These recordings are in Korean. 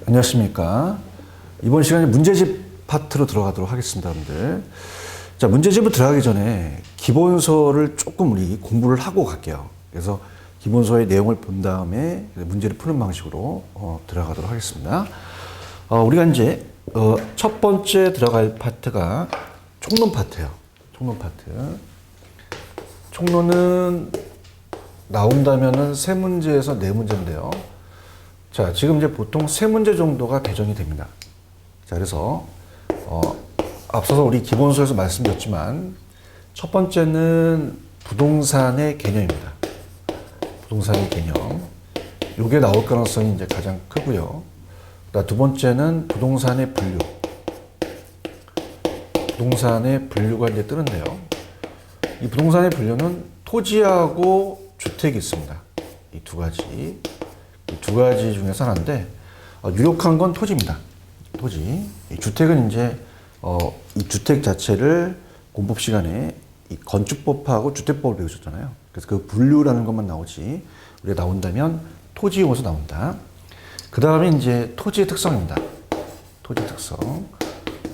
안녕하십니까. 이번 시간에 문제집 파트로 들어가도록 하겠습니다, 여러분들. 자, 문제집을 들어가기 전에 기본서를 조금 우리 공부를 하고 갈게요. 그래서 기본서의 내용을 본 다음에 문제를 푸는 방식으로 들어가도록 하겠습니다. 우리가 이제 첫 번째 들어갈 파트가 총론 파트예요. 총론 파트. 총론은 나온다면은 세 문제에서 네 문제인데요. 자, 지금 이제 보통 세 문제 정도가 배정이 됩니다. 자, 그래서 앞서서 우리 기본서에서 말씀드렸지만 첫 번째는 부동산의 개념입니다. 부동산의 개념. 요게 나올 가능성이 이제 가장 크고요. 두 번째는 부동산의 분류. 부동산의 분류가 이제 뜨는데요. 이 부동산의 분류는 토지하고 주택이 있습니다. 이 두 가지. 이 두 가지 중에서 하나인데, 유력한 건 토지입니다. 토지. 이 주택은 이제, 이 주택 자체를 공법 시간에 이 건축법하고 주택법을 배우셨잖아요. 그래서 그 분류라는 것만 나오지, 우리가 나온다면 토지 용어서 나온다. 그 다음에 이제 토지의 특성입니다. 토지 특성.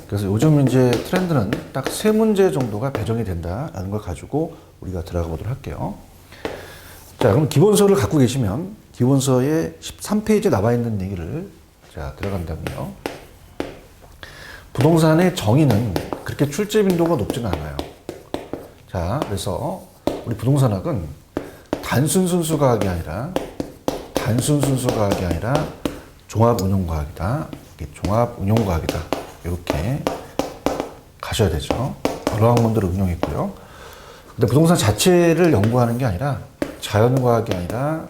그래서 요즘 이제 트렌드는 딱 세 문제 정도가 배정이 된다라는 걸 가지고 우리가 들어가 보도록 할게요. 자, 그럼 기본서를 갖고 계시면 기본서에 13페이지에 나와 있는 얘기를 자, 들어간다면요. 부동산의 정의는 그렇게 출제 빈도가 높지는 않아요. 자, 그래서 우리 부동산학은 단순 순수과학이 아니라 종합운용과학이다. 종합운용과학이다. 이렇게 가셔야 되죠. 여러 학문들을 응용했고요. 근데 부동산 자체를 연구하는 게 아니라 자연과학이 아니라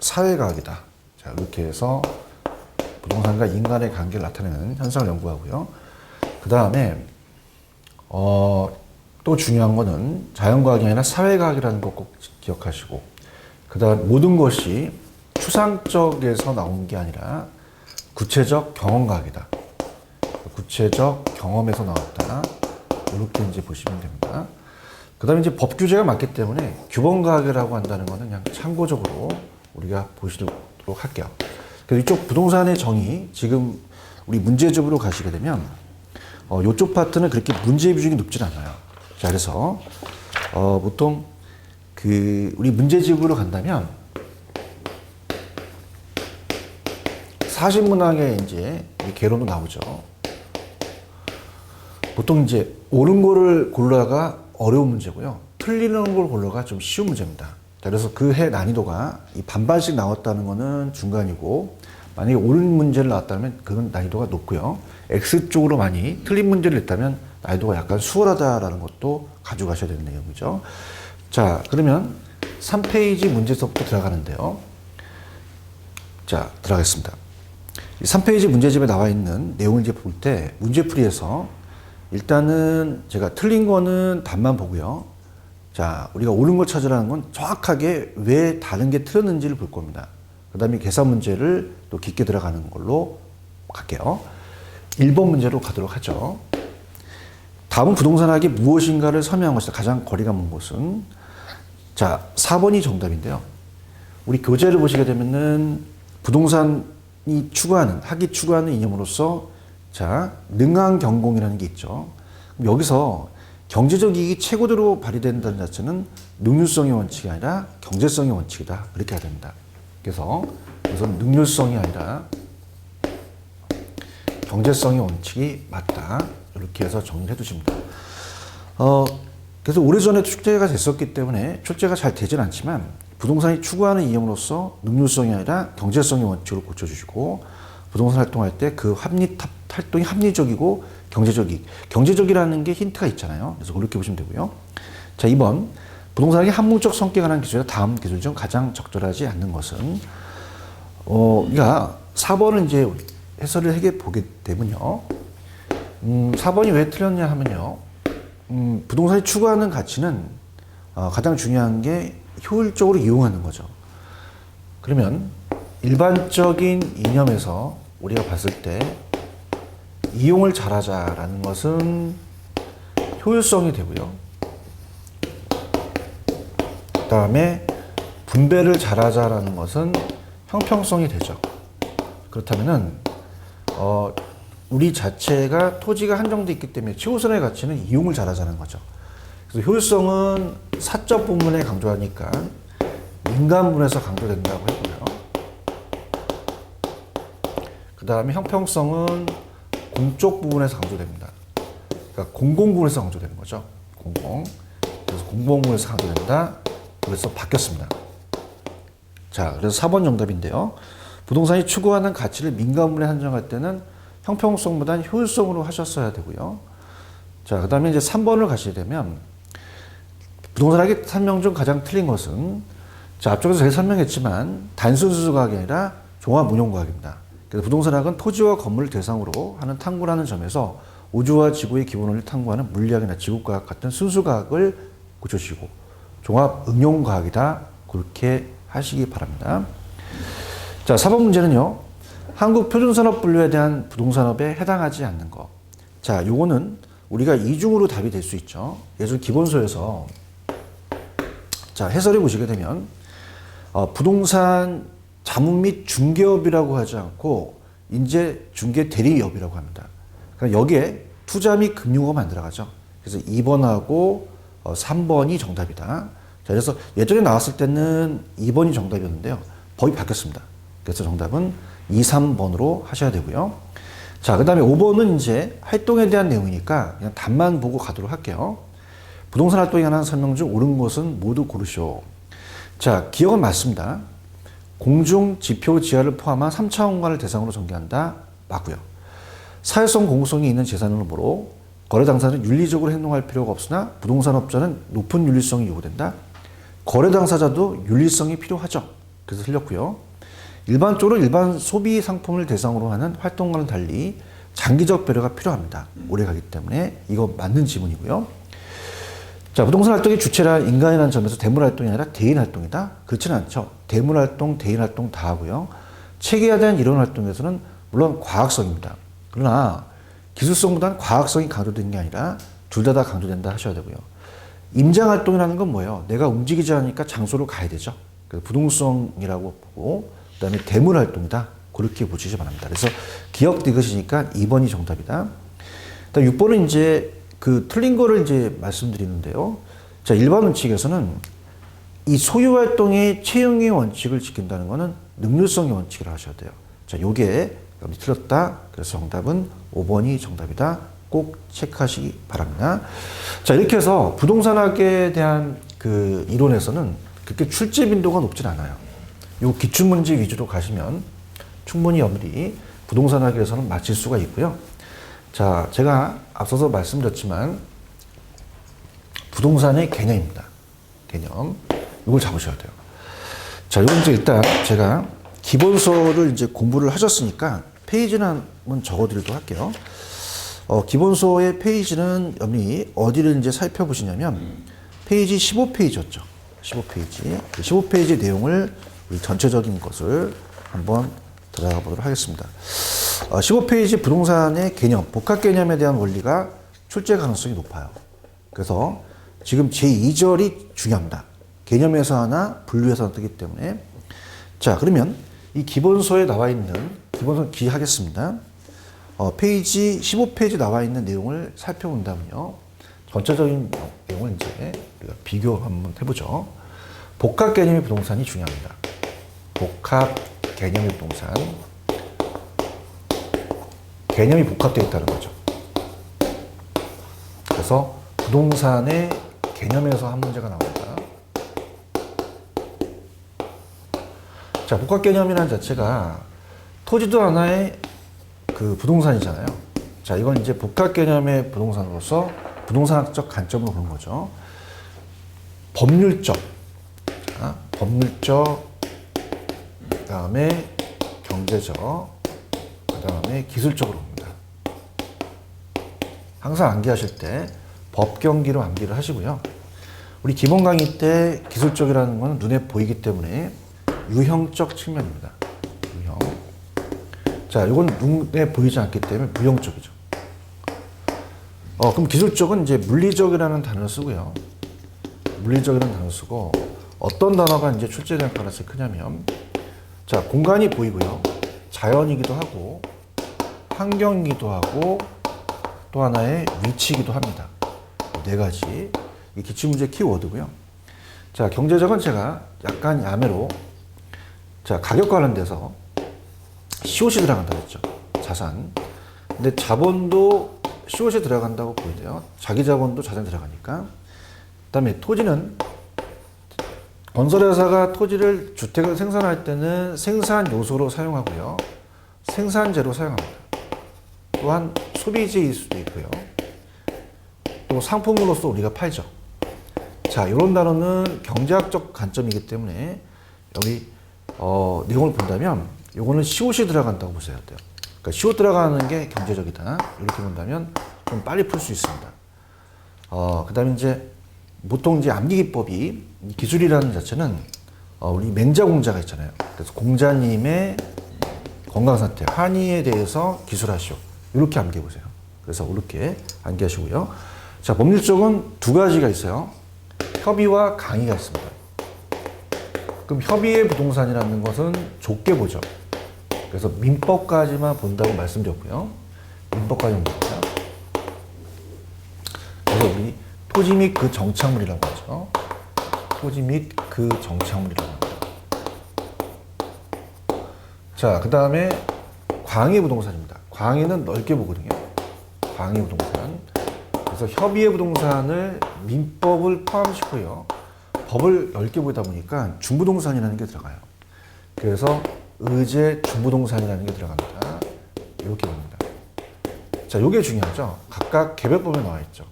사회과학이다. 자, 이렇게 해서 부동산과 인간의 관계를 나타내는 현상을 연구하고요. 그 다음에 또 중요한 거는 자연과학이 아니라 사회과학이라는 거 꼭 기억하시고, 그 다음 모든 것이 추상적에서 나온 게 아니라 구체적 경험과학이다. 구체적 경험에서 나왔다. 이렇게 이제 보시면 됩니다. 그 다음에 이제 법 규제가 많기 때문에 규범과학이라고 한다는 거는 그냥 참고적으로 우리가 보시도록 할게요. 그래서 이쪽 부동산의 정의, 지금 우리 문제집으로 가시게 되면, 이쪽 파트는 그렇게 문제 비중이 높진 않아요. 자, 그래서, 보통, 우리 문제집으로 간다면, 사실문학의 이제 개론도 나오죠. 보통 이제 옳은 거를 골라가 어려운 문제고요. 틀리는 걸 골라가 좀 쉬운 문제입니다. 자, 그래서 그 해 난이도가 이 반반씩 나왔다는 거는 중간이고, 만약에 옳은 문제를 나왔다면 그건 난이도가 높고요. X쪽으로 많이 틀린 문제를 냈다면 난이도가 약간 수월하다라는 것도 가져가셔야 되는 내용이죠. 자, 그러면 3페이지 문제서부터 들어가는데요. 자, 들어가겠습니다. 이 3페이지 문제집에 나와 있는 내용을 이제 볼 때 문제풀이에서 일단은 제가 틀린 거는 답만 보고요. 자, 우리가 옳은 걸 찾으라는 건 정확하게 왜 다른 게 틀렸는지를 볼 겁니다. 그 다음에 계산 문제를 또 깊게 들어가는 걸로 갈게요. 1번 문제로 가도록 하죠. 다음은 부동산학이 무엇인가를 설명한 것이다. 가장 거리가 먼 것은. 자, 4번이 정답인데요. 우리 교재를 보시게 되면은 부동산이 학이 추구하는 이념으로서 자, 능한경공이라는 게 있죠. 여기서 경제적 이익이 최고대로 발휘된다는 자체는 능률성의 원칙이 아니라 경제성의 원칙이다. 이렇게 해야 됩니다. 그래서 우선 능률성이 아니라 경제성의 원칙이 맞다. 이렇게 해서 정리를 해두십니다. 그래서 오래전에 출제가 됐었기 때문에 출제가 잘 되진 않지만 부동산이 추구하는 이념으로서 능률성이 아니라 경제성의 원칙으로 고쳐주시고, 부동산 활동할 때 그 활동이 합리적이고 경제적이, 경제적이라는 게 힌트가 있잖아요. 그래서 그렇게 보시면 되고요. 자, 2번. 부동산의 항목적 성격에 관한 기술이다. 다음 기술 중 가장 적절하지 않는 것은, 우리가 4번을 이제 해설을 해 보게 되면요. 4번이 왜 틀렸냐 하면요. 부동산이 추구하는 가치는 가장 중요한 게 효율적으로 이용하는 거죠. 그러면 일반적인 이념에서 우리가 봤을 때 이용을 잘하자라는 것은 효율성이 되고요. 그 다음에 분배를 잘하자라는 것은 형평성이 되죠. 그렇다면은 우리 자체가 토지가 한정돼 있기 때문에 최우선의 가치는 이용을 잘하자는 거죠. 그래서 효율성은 사적 부분에 강조하니까 민간 부분에서 강조된다고 했고요. 그 다음에 형평성은 공적 부분에서 강조됩니다. 그러니까 공공 부분에서 강조되는 거죠. 공공. 그래서 공공 부분에서 강조된다. 그래서 바뀌었습니다. 자, 그래서 4번 정답인데요. 부동산이 추구하는 가치를 민간 부분에 한정할 때는 형평성보다는 효율성으로 하셨어야 되고요. 자, 그 다음에 이제 3번을 가시게 되면 부동산학의 설명 중 가장 틀린 것은 자, 앞쪽에서 제가 설명했지만 단순 수수과학이 아니라 종합 운용과학입니다. 그래서 부동산학은 토지와 건물을 대상으로 하는 탐구라는 점에서 우주와 지구의 기본 원리를 탐구하는 물리학이나 지구과학 같은 순수과학을 고쳐주시고 종합 응용과학이다. 그렇게 하시기 바랍니다. 자, 4번 문제는요. 한국 표준산업 분류에 대한 부동산업에 해당하지 않는 것. 자, 요거는 우리가 이중으로 답이 될 수 있죠. 예술 기본소에서 자, 해설해 보시게 되면 부동산 자문 및 중개업이라고 하지 않고 이제 중개 대리업이라고 합니다. 그러니까 여기에 투자 및 금융업만 안 들어가죠. 그래서 2번하고 3번이 정답이다. 자, 그래서 예전에 나왔을 때는 2번이 정답이었는데요. 법이 바뀌었습니다. 그래서 정답은 2, 3번으로 하셔야 되고요. 자, 그 다음에 5번은 이제 활동에 대한 내용이니까 그냥 답만 보고 가도록 할게요. 부동산 활동에 관한 설명 중 옳은 것은 모두 고르시오. 자, 기억은 맞습니다. 공중, 지표, 지하를 포함한 3차 공간을 대상으로 전개한다. 맞고요. 사회성, 공공성이 있는 재산으로 거래 당사자는 윤리적으로 행동할 필요가 없으나 부동산업자는 높은 윤리성이 요구된다. 거래 당사자도 윤리성이 필요하죠. 그래서 틀렸고요. 일반적으로 일반 소비 상품을 대상으로 하는 활동과는 달리 장기적 배려가 필요합니다. 오래 가기 때문에 이거 맞는 지문이고요. 자, 부동산 활동의 주체라 인간이라는 점에서 대물 활동이 아니라 대인 활동이다? 그렇지는 않죠. 대물 활동, 대인 활동 다 하고요. 체계에 대한 이런 활동에서는 물론 과학성입니다. 그러나 기술성보다는 과학성이 강조되는 게 아니라 둘 다 강조된다 하셔야 되고요. 임장 활동이라는 건 뭐예요? 내가 움직이지 않으니까 장소로 가야 되죠. 그래서 부동성이라고 보고 그다음에 대물 활동이다. 그렇게 보시기 바랍니다. 그래서 기억 디귿이니까 2번이 정답이다. 6번은 이제 그 틀린 거를 이제 말씀드리는데요. 자, 일반 원칙에서는 이 소유 활동의 채용의 원칙을 지킨다는 거는 능률성의 원칙을 하셔야 돼요. 자, 요게 여기 틀렸다. 그래서 정답은 5번이 정답이다. 꼭 체크하시기 바랍니다. 자, 이렇게 해서 부동산학에 대한 그 이론에서는 그렇게 출제 빈도가 높진 않아요. 요 기출문제 위주로 가시면 충분히 여러분들이 부동산학에서는 맞힐 수가 있고요. 자, 제가 앞서서 말씀드렸지만 부동산의 개념입니다. 개념. 이걸 잡으셔야 돼요. 자, 이건 이제 일단 제가 기본서를 이제 공부를 하셨으니까 페이지는 한번 적어드리도록 할게요. 기본서의 페이지는 여러분이 어디를 이제 살펴보시냐면 페이지 15페이지였죠. 15페이지. 15페이지 내용을 우리 전체적인 것을 한번 들어가 보도록 하겠습니다. 15페이지 부동산의 개념, 복합 개념에 대한 원리가 출제 가능성이 높아요. 그래서 지금 제2절이 중요합니다. 개념에서 하나, 분류에서 하나 뜨기 때문에. 자, 그러면 이 기본서에 나와 있는, 기본서 기하겠습니다. 페이지 15페이지 나와 있는 내용을 살펴본다면요. 전체적인 내용을 이제 우리가 비교 한번 해보죠. 복합 개념의 부동산이 중요합니다. 복합 개념의 부동산. 개념이 복합되어 있다는 거죠. 그래서 부동산의 개념에서 한 문제가 나옵니다. 자, 복합 개념이라는 자체가 토지도 하나의 그 부동산이잖아요. 자, 이건 이제 복합 개념의 부동산으로서 부동산학적 관점으로 보는 거죠. 법률적, 자, 법률적, 그 다음에 경제적, 그 다음에 기술적으로 봅니다. 항상 암기하실 때 법경기로 암기를 하시고요. 우리 기본 강의 때 기술적이라는 건 눈에 보이기 때문에 유형적 측면입니다. 유형. 자, 이건 눈에 보이지 않기 때문에 무형적이죠. 그럼 기술적은 이제 물리적이라는 단어를 쓰고요. 물리적이라는 단어를 쓰고 어떤 단어가 이제 출제될 가능성이 크냐면 자, 공간이 보이고요. 자연이기도 하고 환경이기도 하고 또 하나의 위치이기도 합니다. 네 가지 이 기출문제 키워드고요. 자, 경제적은 제가 약간 야매로 자, 가격 관련돼서 COC 들어간다고 했죠. 자산. 근데 자본도 COC 들어간다고 보이대요. 자기 자본도 자산에 들어가니까. 그 다음에 토지는 건설회사가 토지를 주택을 생산할 때는 생산 요소로 사용하고요. 생산재로 사용합니다. 또한 소비재일 수도 있고요. 또 상품으로서 우리가 팔죠. 자, 이런 단어는 경제학적 관점이기 때문에 여기 내용을 본다면 이거는 COC 들어간다고 보셔야 돼요. 그러니까 CO 들어가는 게 경제적이다. 이렇게 본다면 좀 빨리 풀 수 있습니다. 그 다음에 이제 보통 이제 암기기법이 기술이라는 자체는 우리 맹자 공자가 있잖아요. 그래서 공자님의 건강 상태, 한의에 대해서 기술하시오. 이렇게 암기해 보세요. 그래서 이렇게 암기하시고요. 자, 법률 쪽은 두 가지가 있어요. 협의와 강의가 있습니다. 그럼 협의의 부동산이라는 것은 좁게 보죠. 그래서 민법까지만 본다고 말씀드렸고요. 민법까지만 봅니다. 그래서 우리 토지 및 그 정착물이라고 하죠. 토지 및 그 정착물이라고 합니다. 자, 그 다음에 광의 부동산입니다. 광의는 넓게 보거든요. 광의 부동산. 그래서 협의의 부동산을 민법을 포함시고요. 법을 넓게 보다 보니까 중부동산이라는 게 들어가요. 그래서 의제 중부동산이라는 게 들어갑니다. 이렇게 봅니다. 자, 요게 중요하죠. 각각 개별법에 나와 있죠.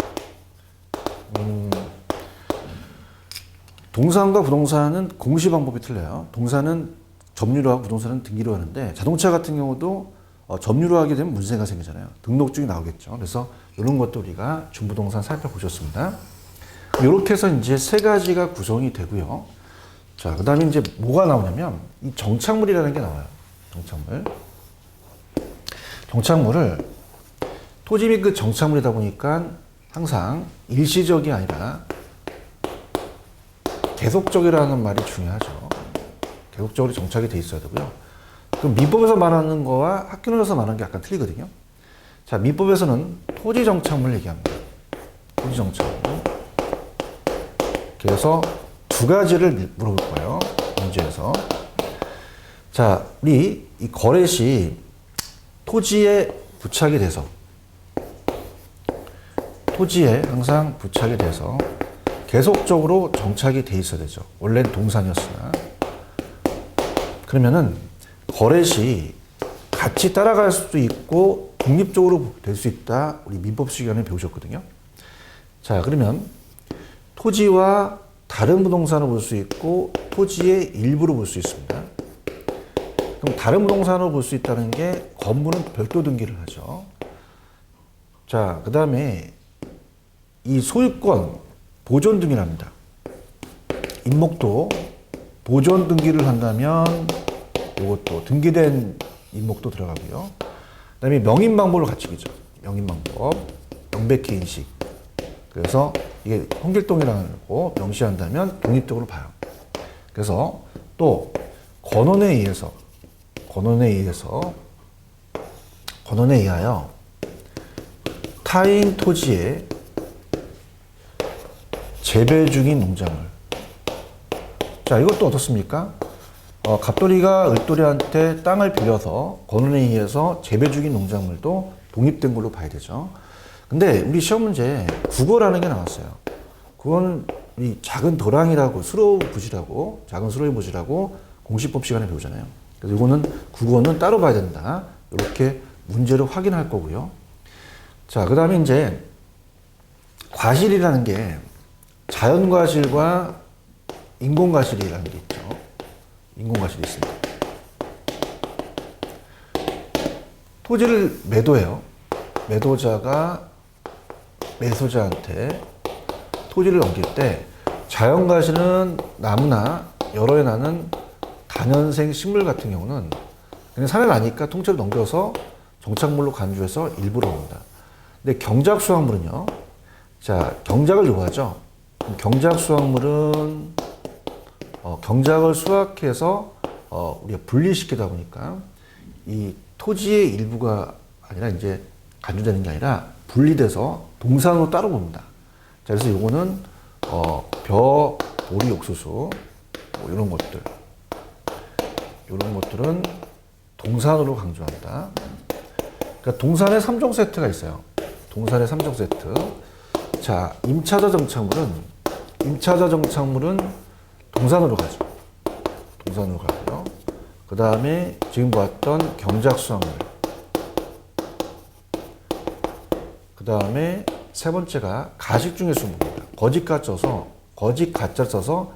동산과 부동산은 공시 방법이 틀려요. 동산은 점유로 하고 부동산은 등기로 하는데 자동차 같은 경우도 점유로 하게 되면 문제가 생기잖아요. 등록증이 나오겠죠. 그래서 이런 것도 우리가 중부동산 살펴보셨습니다. 이렇게 해서 이제 세 가지가 구성이 되고요. 자, 그 다음에 이제 뭐가 나오냐면 이 정착물이라는 게 나와요. 정착물. 정착물을 토지 및 그 정착물이다 보니까 항상 일시적이 아니라 계속적이라는 말이 중요하죠. 계속적으로 정착이 돼 있어야 되고요. 그럼 민법에서 말하는 거와 학교에서 말하는 게 약간 틀리거든요. 자, 민법에서는 토지 정착물 얘기합니다. 토지 정착물. 그래서 두 가지를 물어볼 거예요. 문제에서. 자, 우리 이 거래 시 토지에 부착이 돼서 토지에 항상 부착이 돼서 계속적으로 정착이 돼 있어야 되죠. 원래는 동산이었으나. 그러면은 거래 시 같이 따라갈 수도 있고 독립적으로 될 수 있다. 우리 민법 시간에 배우셨거든요. 자, 그러면 토지와 다른 부동산을 볼 수 있고 토지의 일부를 볼 수 있습니다. 그럼 다른 부동산을 볼 수 있다는 게 건물은 별도 등기를 하죠. 자, 그 다음에 이 소유권 보존 등기를 합니다. 임목도 보존 등기를 한다면 이것도 등기된 임목도 들어가고요. 그 다음에 명인방법을 같이 기죠. 명인방법, 명백히 인식. 그래서 이게 홍길동이라는 거 명시한다면 독립적으로 봐요. 그래서 또 권원에 의하여 타인 토지에 재배 중인 농작물. 자, 이것도 어떻습니까? 갑돌이가 을돌이한테 땅을 빌려서 권원에 의해서 재배 중인 농작물도 독립된 걸로 봐야 되죠. 근데 우리 시험 문제에 국어라는 게 나왔어요. 그거는 이 작은 도랑이라고 수로부지라고 작은 수로부지라고 공시법 시간에 배우잖아요. 그래서 이거는 국어는 따로 봐야 된다. 이렇게 문제를 확인할 거고요. 자, 그 다음에 이제 과실이라는 게 자연과실과 인공과실이라는 게 있죠. 인공과실이 있습니다. 토지를 매도해요. 매도자가 매수자한테 토지를 넘길 때 자연과실은 나무나 여러 해 나는 다년생 식물 같은 경우는 그냥 산에 나니까 통째로 넘겨서 정착물로 간주해서 일부러 옵니다. 근데 경작 수확물은요. 자, 경작을 요구하죠. 경작 수확물은 경작을 수확해서 우리가 분리시키다 보니까 이 토지의 일부가 아니라 이제 간주되는 게 아니라 분리돼서 동산으로 따로 봅니다. 자, 그래서 요거는 벼, 보리, 옥수수 뭐 이런 것들, 이런 것들은 동산으로 강조한다. 그러니까 동산의 3종 세트가 있어요. 동산의 3종 세트. 자, 임차자 정착물은 동산으로 가죠. 동산으로 가고요. 그 다음에 지금 보았던 경작 수확물. 그 다음에 세 번째가 가식 중의 수목입니다. 거짓 가짜 써서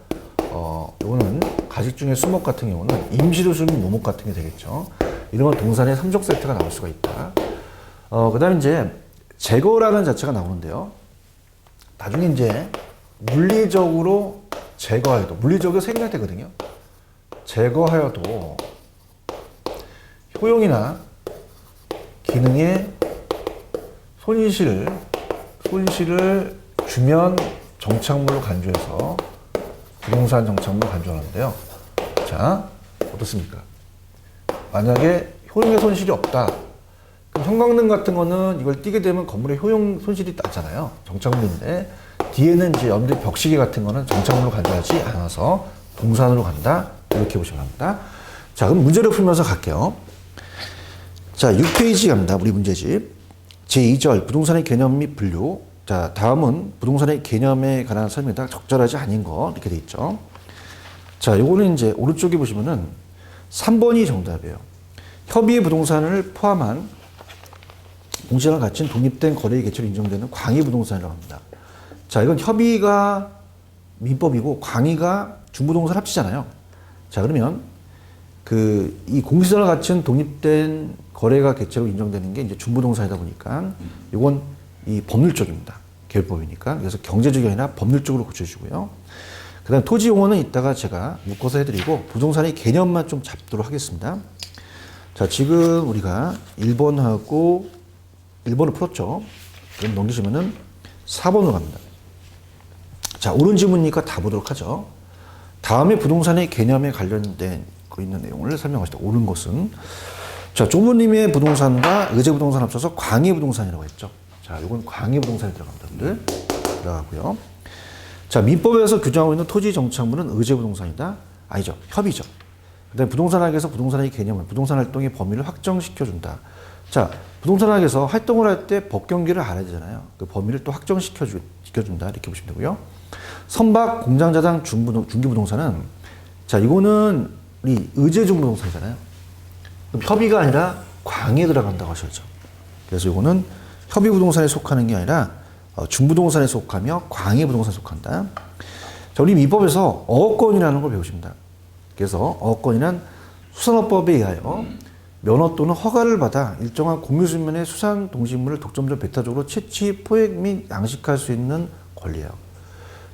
요거는 가식 중의 수목 같은 경우는 임시로 심은 묘목 같은 게 되겠죠. 이런 건 동산의 3종 세트가 나올 수가 있다. 그 다음에 이제 제거라는 자체가 나오는데요. 나중에 이제 물리적으로 제거하여도, 물리적으로 생략 되거든요. 제거하여도 효용이나 기능에 손실을 주면 정착물로 간주해서 부동산 정착물로 간주하는데요. 자, 어떻습니까? 만약에 효용의 손실이 없다. 그럼 형광등 같은 거는 이걸 띄게 되면 건물의 효용 손실이 나잖아요. 정착물인데 뒤에는 이제 연대 벽시계 같은 거는 정착물로 간주하지 않아서 동산으로 간다. 이렇게 보시면 합니다. 자, 그럼 문제를 풀면서 갈게요. 자, 6페이지 갑니다. 우리 문제집. 제2절 부동산의 개념 및 분류. 자, 다음은 부동산의 개념에 관한 설명이다. 적절하지 아닌 거 이렇게 돼 있죠. 자, 요거는 이제 오른쪽에 보시면은 3번이 정답이에요. 협의의 부동산을 포함한 공시장을 갖춘 독립된 거래의 개체로 인정되는 광의 부동산이라고 합니다. 자, 이건 협의가 민법이고 광의가 중부동산 합치잖아요. 자, 그러면 이 공시장을 갖춘 독립된 거래가 개체로 인정되는 게 이제 중부동산이다 보니까 이건 이 법률 쪽입니다. 계율법이니까. 그래서 경제적이 아니라 법률 쪽으로 고쳐주고요. 그 다음 토지 용어는 이따가 제가 묶어서 해드리고 부동산의 개념만 좀 잡도록 하겠습니다. 자, 지금 우리가 1번을 풀었죠. 그럼 넘기시면은 4번으로 갑니다. 자, 옳은 지문이니까 다 보도록 하죠. 다음에 부동산의 개념에 관련된 있는 내용을 설명하시다. 옳은 것은 자, 조부님의 부동산과 의제 부동산 합쳐서 광의 부동산이라고 했죠. 자, 이건 광의 부동산이 들어갑니다. 들어가고요. 자, 민법에서 규정하고 있는 토지 정착물은 의제 부동산이다. 아니죠. 협의죠. 그다음에 부동산학에서 부동산의 개념을 부동산 활동의 범위를 확정시켜준다. 자, 부동산학에서 활동을 할 때 법 경계를 알아야 되잖아요. 그 범위를 또 확정시켜준다. 이렇게 보시면 되고요. 선박, 공장자당, 중기부동산은 자, 이거는 우리 의제 중부동산이잖아요. 그럼 협의가 아니라 광에 들어간다고 하셨죠. 그래서 이거는 협의 부동산에 속하는 게 아니라 중부동산에 속하며 광의 부동산에 속한다. 자, 우리 민법에서 어업권이라는 걸 배우십니다. 그래서 어업권이란 수산업법에 의하여 면허 또는 허가를 받아 일정한 공유수면의 수산 동식물을 독점적 배타적으로 채취, 포획 및 양식할 수 있는 권리예요.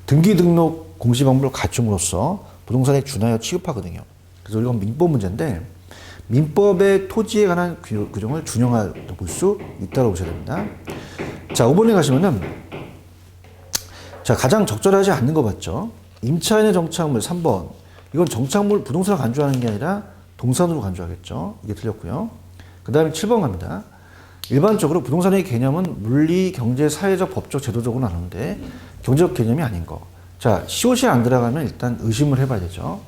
등기 등록 공시 방법을 갖춤으로써 부동산에 준하여 취급하거든요. 그래서 이건 민법 문제인데 민법의 토지에 관한 규정을 준용해 볼 수 있다고 보셔야 됩니다. 자, 5번에 가시면은 자, 가장 적절하지 않는 거 봤죠? 임차인의 정착물 3번. 이건 정착물 부동산을 간주하는 게 아니라 동산으로 간주하겠죠. 이게 틀렸고요. 그 다음에 7번 갑니다. 일반적으로 부동산의 개념은 물리, 경제, 사회적, 법적, 제도적으로 나누는데 경제적 개념이 아닌 거. 자, 시옷이 안 들어가면 일단 의심을 해봐야 되죠.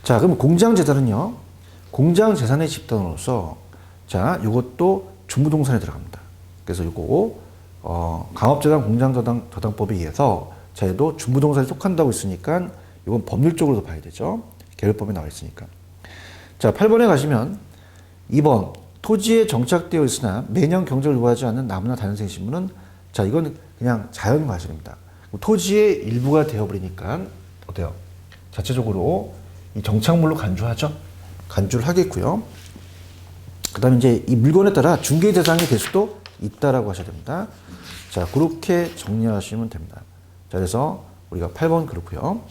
자, 그럼 공장재산은요. 공장재산의 집단으로서 자, 이것도 중부동산에 들어갑니다. 그래서 이거 강업재단 공장저당법에 의해서 자, 얘도 중부동산에 속한다고 있으니까 이건 법률적으로도 봐야 되죠. 계율법에 나와 있으니까. 자, 8번에 가시면 2번 토지에 정착되어 있으나 매년 경작을 요구하지 않는 나무나 다른 생식물은 자, 이건 그냥 자연 과실입니다. 토지의 일부가 되어버리니까 어때요? 자체적으로 이 정착물로 간주하죠. 간주를 하겠고요. 그 다음에 이제 이 물건에 따라 중개 대상이 될 수도 있다라고 하셔야 됩니다. 자, 그렇게 정리하시면 됩니다. 자, 그래서 우리가 8번 그렇고요.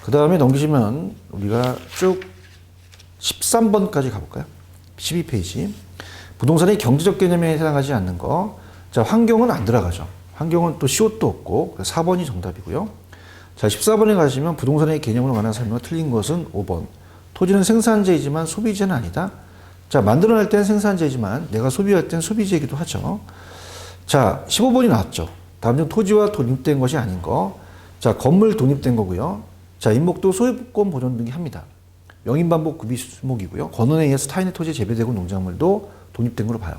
그 다음에 넘기시면 우리가 쭉 13번까지 가볼까요? 12페이지. 부동산의 경제적 개념에 해당하지 않는 거. 자, 환경은 안 들어가죠. 환경은 또 시옷도 없고 4번이 정답이고요. 자, 14번에 가시면 부동산의 개념으로 관한 설명이 틀린 것은 5번. 토지는 생산재이지만 소비재는 아니다. 자, 만들어낼 때는 생산재지만 내가 소비할 때는 소비재이기도 하죠. 자, 15번이 나왔죠. 다음 중 토지와 독립된 것이 아닌 거. 자, 건물 독립된 거고요. 자, 임목도 소유권 보존 등이 합니다. 명인반복 구비 수목이고요. 권원에 의해서 타인의 토지에 재배되고 농작물도 독립된 걸로 봐요.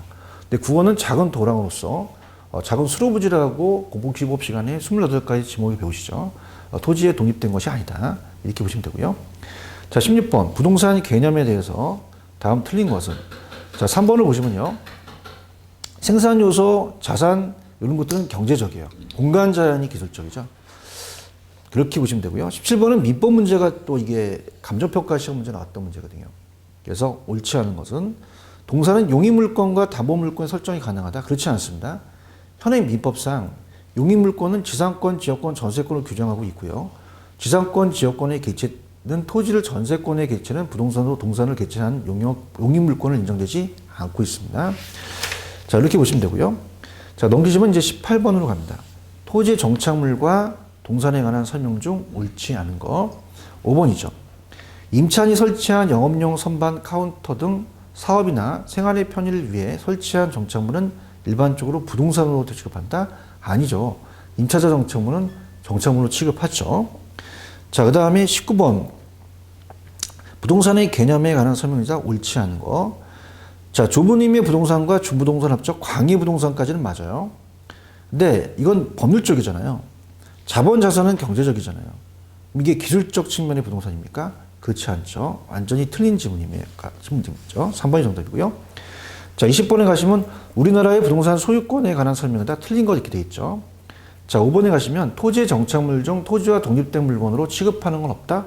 근데 국어는 작은 도랑으로서 작은 수로부지라고 공복시법 시간에 28가지 지목을 배우시죠. 토지에 독립된 것이 아니다. 이렇게 보시면 되고요. 자, 16번 부동산 개념에 대해서 다음 틀린 것은, 자, 3번을 보시면요. 생산 요소, 자산 이런 것들은 경제적이에요. 공간 자연이 기술적이죠. 그렇게 보시면 되고요. 17번은 민법 문제가 또 이게 감정평가 시험 문제 나왔던 문제거든요. 그래서 옳지 않은 것은 동사는 용의물권과 담보물권의 설정이 가능하다. 그렇지 않습니다. 현행 민법상 용의물권은 지상권, 지역권, 전세권을 규정하고 있고요. 지상권, 지역권의 개체는 토지를 전세권의 개체는 부동산으로 동산을 개체한 용의물권을 인정되지 않고 있습니다. 자, 이렇게 보시면 되고요. 자, 넘기시면 이제 18번으로 갑니다. 토지 정착물과 동산에 관한 설명 중 옳지 않은 거. 5번이죠. 임차인이 설치한 영업용 선반, 카운터 등 사업이나 생활의 편의를 위해 설치한 정착물은 일반적으로 부동산으로 취급한다? 아니죠. 임차자 정착물은 정착물로 취급하죠. 자, 그 다음에 19번. 부동산의 개념에 관한 설명이자 옳지 않은 거. 자, 좁은 의미의 부동산과 중부동산 합쳐 광의부동산까지는 맞아요. 근데 이건 법률적이잖아요. 자본자산은 경제적이잖아요. 이게 기술적 측면의 부동산입니까? 그렇지 않죠. 완전히 틀린 질문이죠. 3번이 정답이고요. 자, 20번에 가시면 우리나라의 부동산 소유권에 관한 설명이 다 틀린 거 이렇게 돼 있죠. 자, 5번에 가시면 토지의 정착물 중 토지와 독립된 물건으로 취급하는 건 없다.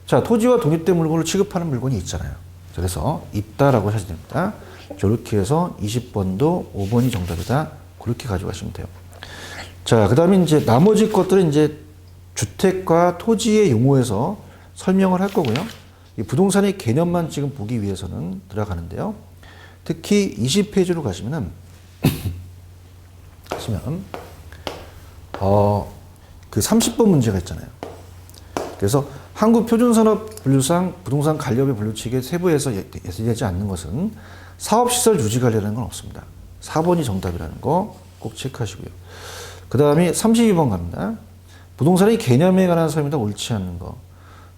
자, 토지와 독립된 물건으로 취급하는 물건이 있잖아요. 그래서 있다라고 하셔야 됩니다. 저렇게 해서 20번도 5번이 정답이다. 그렇게 가져가시면 돼요. 자, 그 다음에 이제 나머지 것들은 이제 주택과 토지의 용어에서 설명을 할 거고요. 이 부동산의 개념만 지금 보기 위해서는 들어가는데요. 특히 20페이지로 가시면은, 그 30번 문제가 있잖아요. 그래서 한국표준산업분류상 부동산 관리업의 분류칙에 세부에서 예시되지 않는 것은 사업시설 유지관리라는 건 없습니다. 4번이 정답이라는 거 꼭 체크하시고요. 그 다음에 32번 갑니다. 부동산의 개념에 관한 설명이 옳지 않는 거.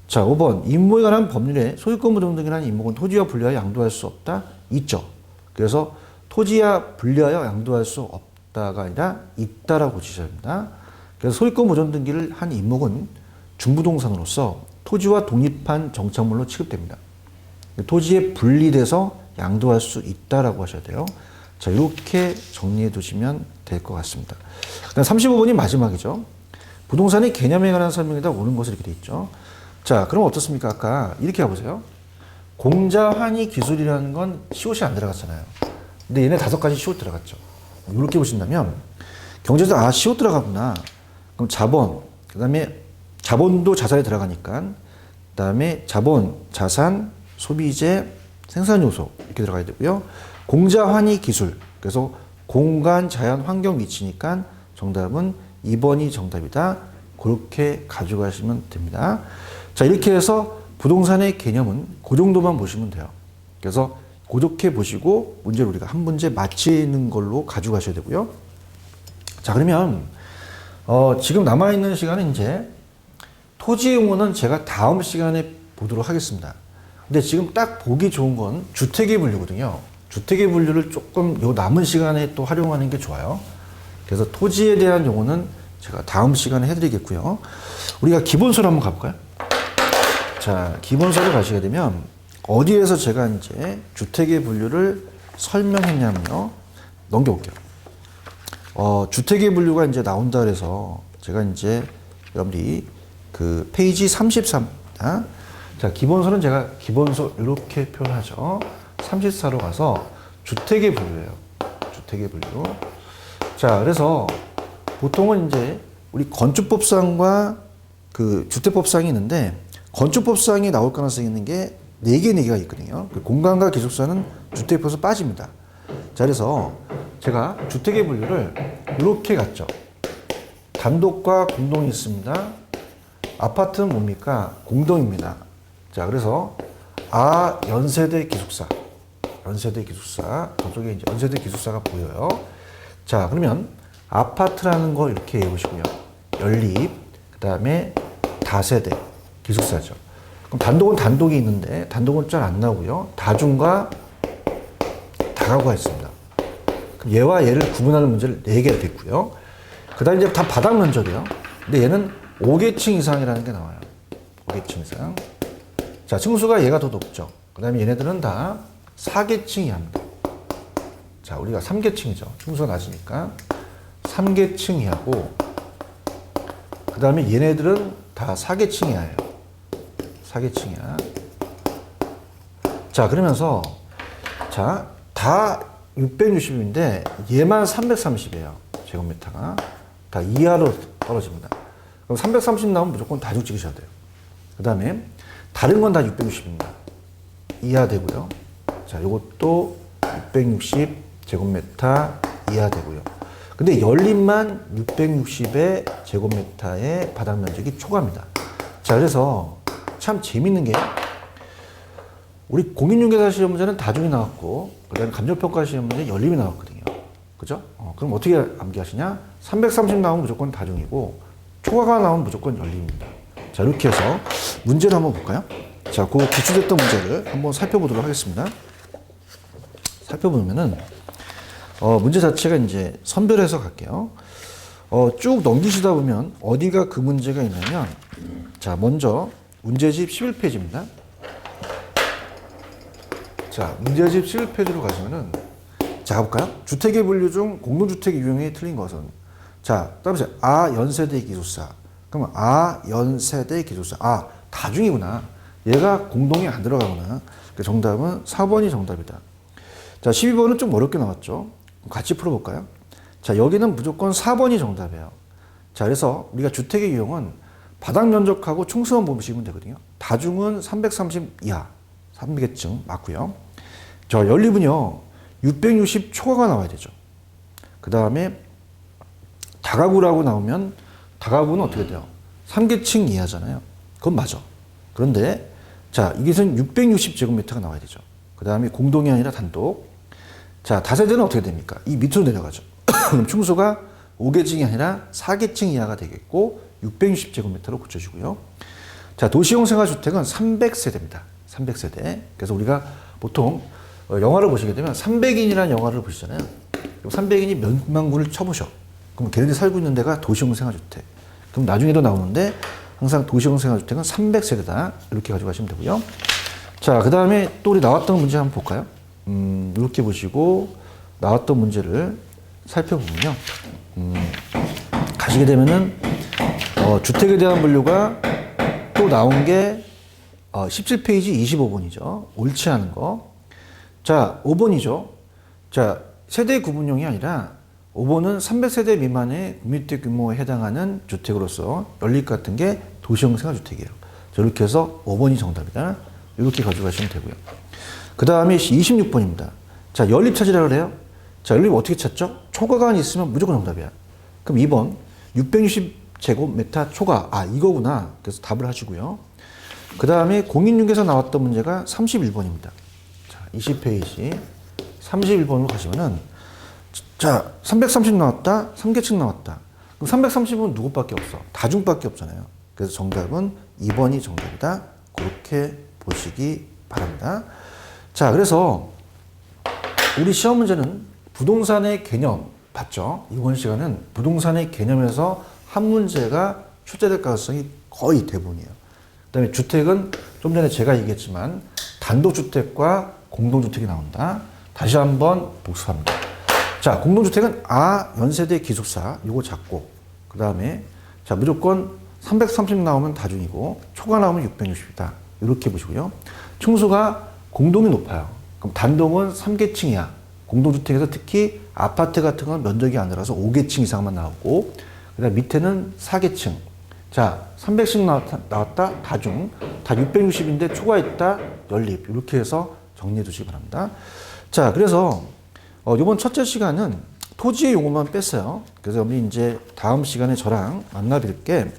자, 5번. 임목에 관한 법률에 소유권 부정 등이라는 임목은 토지와 분리하여 양도할 수 없다? 있죠. 그래서 토지와 분리하여 양도할 수 없다가 아니라 있다라고 지셔야 합니다. 그래서 소유권 보존 등기를 한 임목은 중부동산으로서 토지와 독립한 정착물로 취급됩니다. 토지에 분리돼서 양도할 수 있다라고 하셔야 돼요. 자, 이렇게 정리해 두시면 될 것 같습니다. 그다음 35번이 마지막이죠. 부동산의 개념에 관한 설명에다 옳은 것을 이렇게 돼 있죠. 자, 그럼 어떻습니까? 아까 이렇게 해보세요. 공자, 환희, 기술이라는 건 시옷이 안 들어갔잖아요. 근데 얘네 5가지 시옷 들어갔죠. 이렇게 보신다면 경제에서 시옷 들어가구나. 그럼 자본, 그 다음에 자본도 자산에 들어가니까 그 다음에 자본, 자산, 소비재, 생산요소 이렇게 들어가야 되고요. 공자, 환희, 기술. 그래서 공간, 자연, 환경, 위치니까 정답은 2번이 정답이다. 그렇게 가져가시면 됩니다. 자, 이렇게 해서 부동산의 개념은 그 정도만 보시면 돼요. 그래서 그렇게 보시고 문제를 우리가 한 문제 맞히는 걸로 가져가셔야 되고요. 자, 그러면 지금 남아있는 시간은 이제 토지 용어는 제가 다음 시간에 보도록 하겠습니다. 근데 지금 딱 보기 좋은 건 주택의 분류거든요. 주택의 분류를 조금 요 남은 시간에 또 활용하는 게 좋아요. 그래서 토지에 대한 용어는 제가 다음 시간에 해드리겠고요. 우리가 기본서로 한번 가볼까요? 자, 기본서로 가시게 되면 어디에서 제가 이제 주택의 분류를 설명했냐면요. 넘겨볼게요. 주택의 분류가 이제 나온다 그래서 제가 이제 여러분들이 그 페이지 33입니다. 자, 기본서는 제가 기본서 이렇게 표현하죠. 34로 가서 주택의 분류예요. 주택의 분류. 자, 그래서 보통은 이제 우리 건축법상과 그 주택법상이 있는데 건축법상이 나올 가능성이 있는 게 4개가 있거든요. 그 공간과 기숙사는 주택법에서 빠집니다. 자, 그래서 제가 주택의 분류를 이렇게 갔죠. 단독과 공동이 있습니다. 아파트는 뭡니까? 공동입니다. 자, 그래서 연세대 기숙사. 연세대 기숙사, 저쪽에 이제 연세대 기숙사가 보여요. 자, 그러면 아파트라는 거 이렇게 해보시고요. 연립, 그 다음에 다세대 기숙사죠. 그럼 단독은 단독이 있는데 단독은 잘 안 나오고요. 다중과 다가구가 있습니다. 그럼 얘와 얘를 구분하는 문제를 4개가 됐고요. 그 다음에 이제 다 바닥 면적이에요. 근데 얘는 5계층 이상이라는 게 나와요. 5계층 이상. 자, 층수가 얘가 더 높죠. 그 다음에 얘네들은 다 4계층 이하입니다. 자, 우리가 3계층이죠. 층수가 낮으니까. 3계층 이하고, 그 다음에 얘네들은 다 4계층 이하예요. 4계층 이하. 자, 그러면서, 자, 다 660인데, 얘만 330이에요. 제곱미터가. 다 이하로 떨어집니다. 그럼 330 나오면 무조건 다중 찍으셔야 돼요. 그 다음에, 다른 건 다 660입니다. 이하 되고요. 자, 요것도 660 제곱미터 이하 되고요. 근데 연립만 660의 제곱미터의 바닥 면적이 초과입니다. 자, 그래서 참 재밌는 게 우리 공인중개사 시험 문제는 다중이 나왔고 그다음에 감정평가 시험 문제 연립이 나왔거든요. 그죠? 그럼 어떻게 암기하시냐? 330 나오면 무조건 다중이고 초과가 나오면 무조건 연립입니다. 자, 이렇게 해서 문제를 한번 볼까요? 자, 그 기출됐던 문제를 한번 살펴보도록 하겠습니다. 살펴보면은 문제 자체가 이제 선별해서 갈게요. 쭉 넘기시다 보면 어디가 그 문제가 있냐면, 자, 먼저 문제집 11페이지입니다. 자, 문제집 11페이지로 가시면은, 자, 가볼까요? 주택의 분류 중 공동주택 유형이 틀린 것은, 자, 따라서 연세대 기숙사. 그러면 연세대 기숙사. 다중이구나. 얘가 공동이 안 들어가구나. 정답은 4번이 정답이다. 자, 12번은 좀 어렵게 나왔죠. 같이 풀어볼까요? 자, 여기는 무조건 4번이 정답이에요. 자, 그래서 우리가 주택의 유형은 바닥 면적하고 총수만 보시면 되거든요. 다중은 330 이하, 300층 맞고요. 저 연립은요, 660 초과가 나와야 되죠. 그 다음에 다가구라고 나오면 다가구는 어떻게 돼요? 3계층 이하잖아요. 그건 맞아. 그런데 자, 이것은 660제곱미터가 나와야 되죠. 그 다음에 공동이 아니라 단독. 자, 다세대는 어떻게 됩니까? 이 밑으로 내려가죠. 그럼 충수가 5계층이 아니라 4계층 이하가 되겠고 660제곱미터로 고쳐주고요. 자, 도시형 생활주택은 300세대입니다. 300세대. 그래서 우리가 보통 영화를 보시게 되면 300인이라는 영화를 보시잖아요. 300인이 몇만 군을 쳐보셔. 그럼 걔네들이 살고 있는 데가 도시형 생활주택. 그럼 나중에도 나오는데 항상 도시형 생활주택은 300세대다. 이렇게 가져가시면 되고요. 자, 그 다음에 또 우리 나왔던 문제 한번 볼까요? 이렇게 보시고 나왔던 문제를 살펴보면요. 가시게 되면은 주택에 대한 분류가 또 나온 게 17페이지 25번이죠. 옳지 않은 거. 자, 5번이죠. 자, 세대 구분형이 아니라 5번은 300세대 미만의 국민주택 규모에 해당하는 주택으로서 연립 같은 게 도시형 생활주택이에요. 자, 이렇게 해서 5번이 정답이다. 이렇게 가져가시면 되고요. 그 다음에 26번입니다. 자, 연립 찾으라 그래요. 자, 연립 어떻게 찾죠? 초과가 있으면 무조건 정답이야. 그럼 2번 660제곱미터 초과. 이거구나. 그래서 답을 하시고요. 그 다음에 공인중개사 나왔던 문제가 31번입니다. 자, 20페이지 31번으로 가시면은 자, 330 나왔다. 3계층 나왔다. 그럼 330은 누구밖에 없어? 다중밖에 없잖아요. 그래서 정답은 2번이 정답이다. 그렇게 보시기 바랍니다. 자, 그래서 우리 시험 문제는 부동산의 개념 봤죠? 이번 시간은 부동산의 개념에서 한 문제가 출제될 가능성이 거의 대부분이에요. 그 다음에 주택은 좀 전에 제가 얘기했지만 단독주택과 공동주택이 나온다. 다시 한번 복습합니다. 자, 공동주택은 연세대 기숙사 요거 잡고 그 다음에 자, 무조건 330 나오면 다중이고 초과 나오면 660이다. 이렇게 보시고요. 층수가 공동이 높아요. 그럼 단독은 3계층 이하. 공동주택에서 특히 아파트 같은 건 면적이 안 들어서 5계층 이상만 나오고 그 다음 밑에는 4계층. 자, 300씩 나왔다. 다중. 다 660인데 초과했다. 연립. 이렇게 해서 정리해 두시기 바랍니다. 자, 그래서 이번 첫째 시간은 토지의 용어만 뺐어요. 그래서 우리 이제 다음 시간에 저랑 만나 뵐게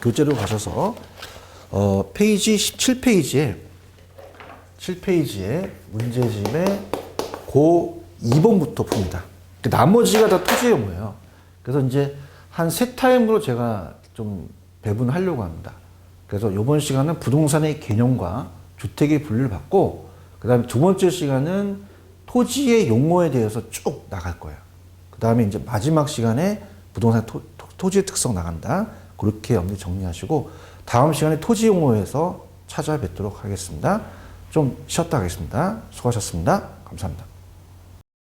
교재로 가셔서 페이지 17페이지에 7페이지의 문제집의 고 2번부터 풉니다. 나머지가 다 토지 용어예요. 그래서 이제 한 3타임으로 제가 좀 배분하려고 합니다. 그래서 이번 시간은 부동산의 개념과 주택의 분류를 받고, 그 다음에 두 번째 시간은 토지의 용어에 대해서 쭉 나갈 거예요. 그 다음에 이제 마지막 시간에 부동산 토지의 특성 나간다. 그렇게 염두 정리하시고, 다음 시간에 토지 용어에서 찾아뵙도록 하겠습니다. 좀 쉬었다 가겠습니다. 수고하셨습니다. 감사합니다.